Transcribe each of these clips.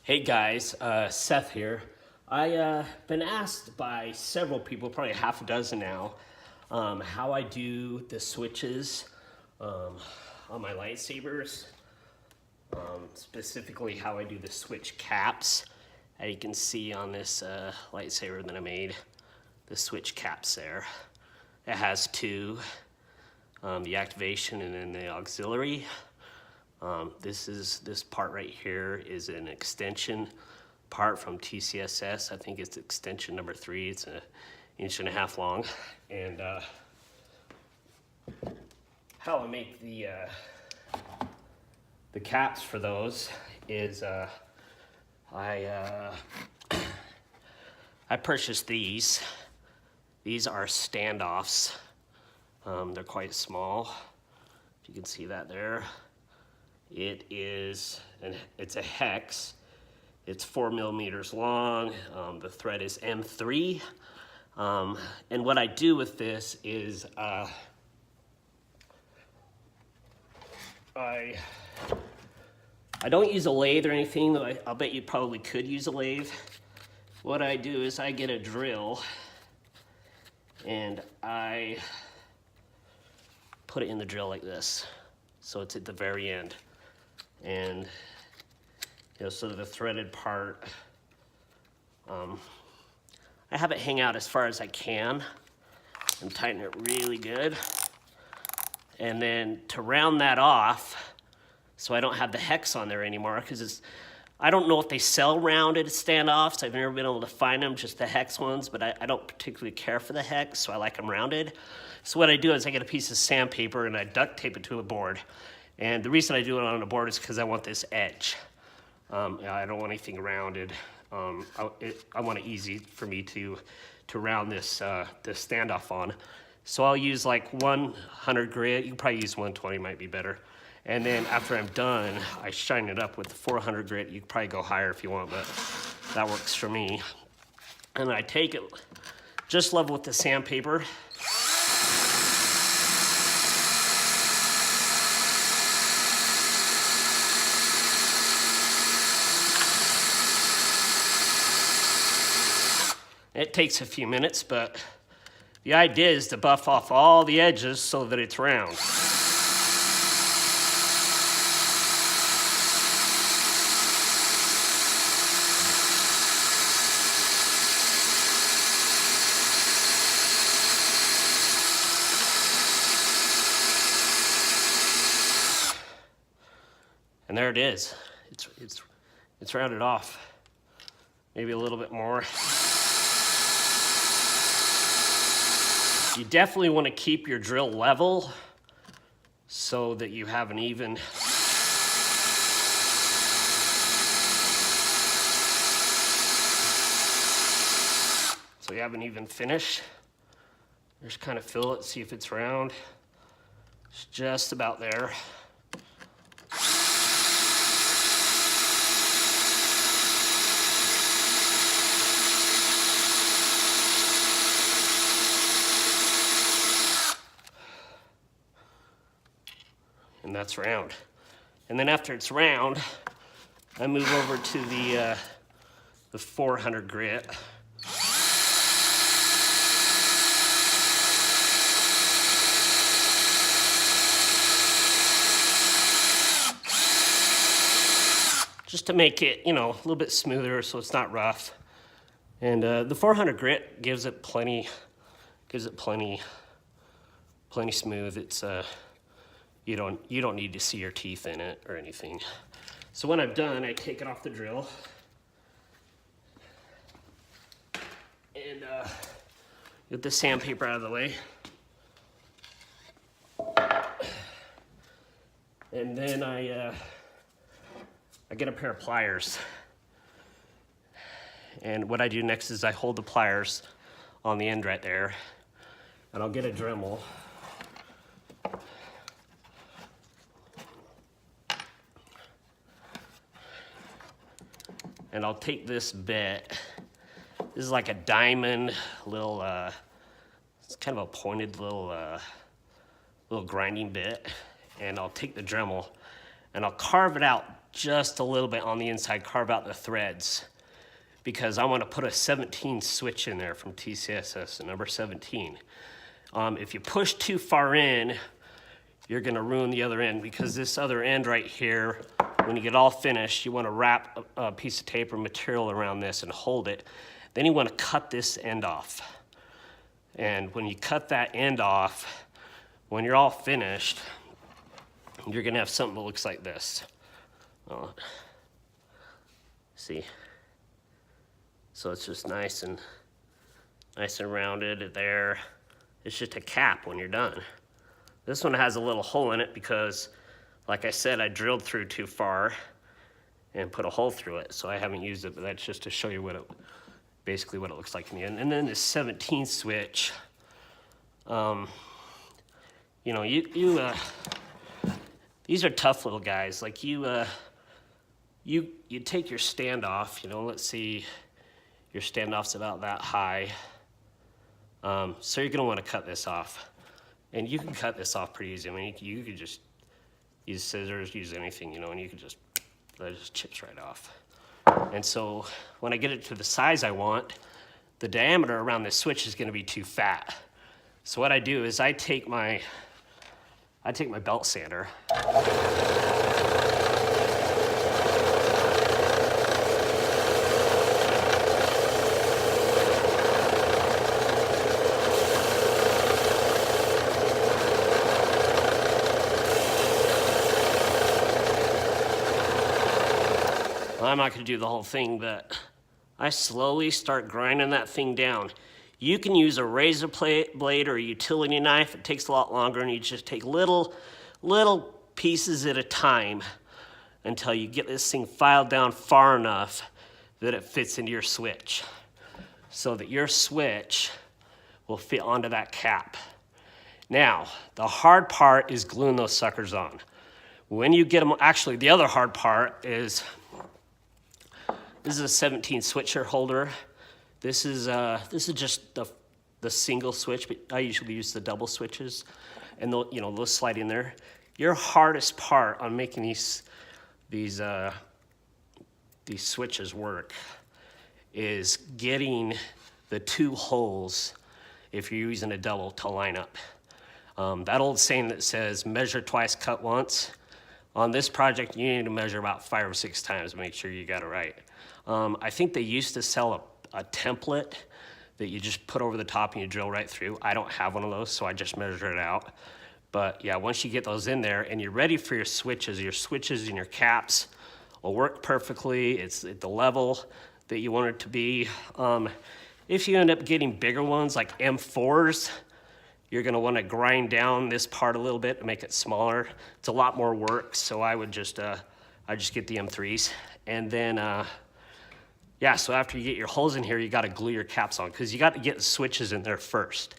Hey guys, Seth here. I been asked by several people, probably half a dozen now, how I do the switches on my lightsabers. Specifically how I do the switch caps. As you can see on this lightsaber that I made, the switch caps there. It has two, the activation and then the auxiliary. This part right here is an extension part from TCSS. I think it's extension number 3. It's an 1.5 inch long. And how I make the caps for those is I purchased these. These are standoffs. They're quite small. If you can see that there. It's a hex. It's 4 millimeters long. The thread is M3. And what I do with this is I don't use a lathe or anything. I'll bet you probably could use a lathe. What I do is I get a drill and I put it in the drill like this. So it's at the very end. And so the threaded part, I have it hang out as far as I can and tighten it really good. And then to round that off, so I don't have the hex on there anymore, because I don't know if they sell rounded standoffs. I've never been able to find them, just the hex ones, but I don't particularly care for the hex, so I like them rounded. So what I do is I get a piece of sandpaper and I duct tape it to a board. And the reason I do it on a board is because I want this edge. I don't want anything rounded. I want it easy for me to round this standoff on. So I'll use like 100 grit. You can probably use 120, might be better. And then after I'm done, I shine it up with the 400 grit. You can probably go higher if you want, but that works for me. And I take it just level with the sandpaper. It takes a few minutes, but the idea is to buff off all the edges so that it's round. And there it is. It's rounded off. Maybe a little bit more. You definitely want to keep your drill level so that you have an even finish. Just kind of fill it, see if it's round. It's just about there. And that's round. And then after it's round, I move over to the 400 grit. Just to make it, a little bit smoother so it's not rough. And the 400 grit gives it plenty smooth. It's you don't need to see your teeth in it or anything. So when I'm done, I take it off the drill and get the sandpaper out of the way. And then I get a pair of pliers. And what I do next is I hold the pliers on the end right there, and I'll get a Dremel. And I'll take this bit. This is like a diamond little, it's kind of a pointed little grinding bit. And I'll take the Dremel and I'll carve it out just a little bit on the inside, carve out the threads, because I want to put a 17 switch in there from TCSS, number 17. If you push too far in, you're going to ruin the other end, because this other end right here, when you get all finished, you want to wrap a piece of tape or material around this and hold it. Then you want to cut this end off. And when you cut that end off, when you're all finished, you're going to have something that looks like this. See? So it's just nice and rounded there. It's just a cap when you're done. This one has a little hole in it because, like I said, I drilled through too far and put a hole through it, so I haven't used it, but that's just to show you what it, basically what it looks like in the end. And then this 17 switch, you know, these are tough little guys. Like you take your standoff, you know, let's see, your standoff's about that high. So you're gonna wanna cut this off. And you can cut this off pretty easy. I mean, you could just use scissors, use anything, you know, and you can just, that just chips right off. And so when I get it to the size I want, the diameter around this switch is gonna be too fat. So what I do is I take my belt sander. I'm not gonna do the whole thing, but I slowly start grinding that thing down. You can use a razor blade or a utility knife. It takes a lot longer, and you just take little pieces at a time until you get this thing filed down far enough that it fits into your switch, so that your switch will fit onto that cap. Now, the hard part is gluing those suckers on. When you get them, actually the other hard part is, this is a 17 switcher holder. This is just the single switch, but I usually use the double switches, and they'll, you know, they'll slide in there. Your hardest part on making these switches work is getting the two holes, if you're using a double, to line up. That old saying that says measure twice, cut once. On this project, you need to measure about 5 or 6 times to make sure you got it right. I think they used to sell a template that you just put over the top and you drill right through. I don't have one of those, so I just measure it out. But yeah, once you get those in there and you're ready for your switches and your caps will work perfectly. It's at the level that you want it to be. If you end up getting bigger ones like M4s, you're gonna wanna grind down this part a little bit to make it smaller. It's a lot more work, so I would just, I just get the M3s. And then, yeah, so after you get your holes in here, you gotta glue your caps on, because you gotta get the switches in there first,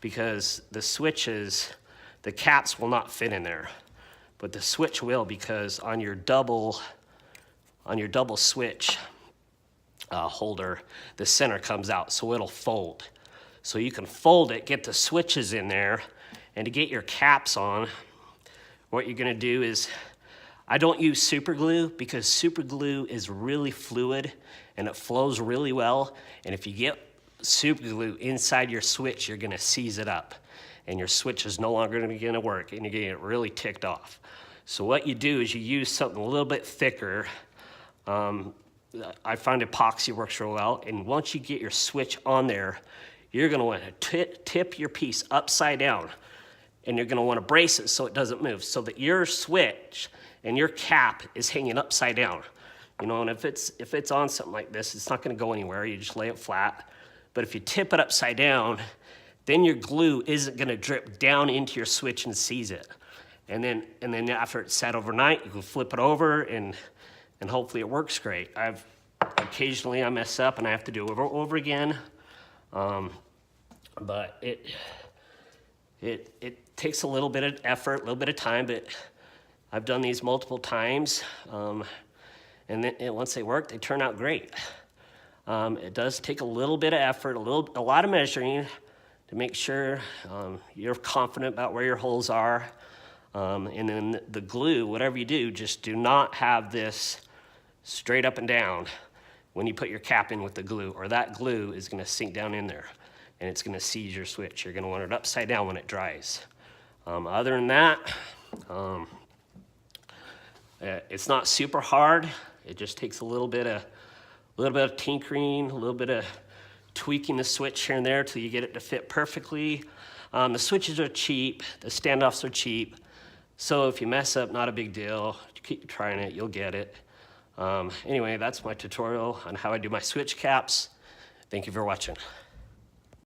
because the switches, the caps will not fit in there, but the switch will, because on your double switch holder, the center comes out, so it'll fold. So you can fold it, get the switches in there, and to get your caps on, what you're gonna do is, I don't use super glue because super glue is really fluid and it flows really well. And if you get super glue inside your switch, you're gonna seize it up and your switch is no longer gonna work and you're gonna get really ticked off. So what you do is you use something a little bit thicker. I find epoxy works real well. And once you get your switch on there, you're gonna wanna tip your piece upside down and you're gonna wanna brace it so it doesn't move, so that your switch and your cap is hanging upside down. You know, and if it's on something like this, it's not gonna go anywhere, you just lay it flat. But if you tip it upside down, then your glue isn't gonna drip down into your switch and seize it. And then after it's sat overnight, you can flip it over and hopefully it works great. Occasionally I mess up and I have to do it over again. But it takes a little bit of effort, a little bit of time, but I've done these multiple times, and then once they work, they turn out great. It does take a little bit of effort, a lot of measuring to make sure you're confident about where your holes are. And then the glue, whatever you do, just do not have this straight up and down when you put your cap in with the glue, or that glue is gonna sink down in there and it's gonna seize your switch. You're gonna want it upside down when it dries. Other than that, it's not super hard. It just takes a little bit of tinkering, a little bit of tweaking the switch here and there till you get it to fit perfectly. The switches are cheap, the standoffs are cheap. So if you mess up, not a big deal. Keep trying it, you'll get it. Anyway, that's my tutorial on how I do my switch caps. Thank you for watching.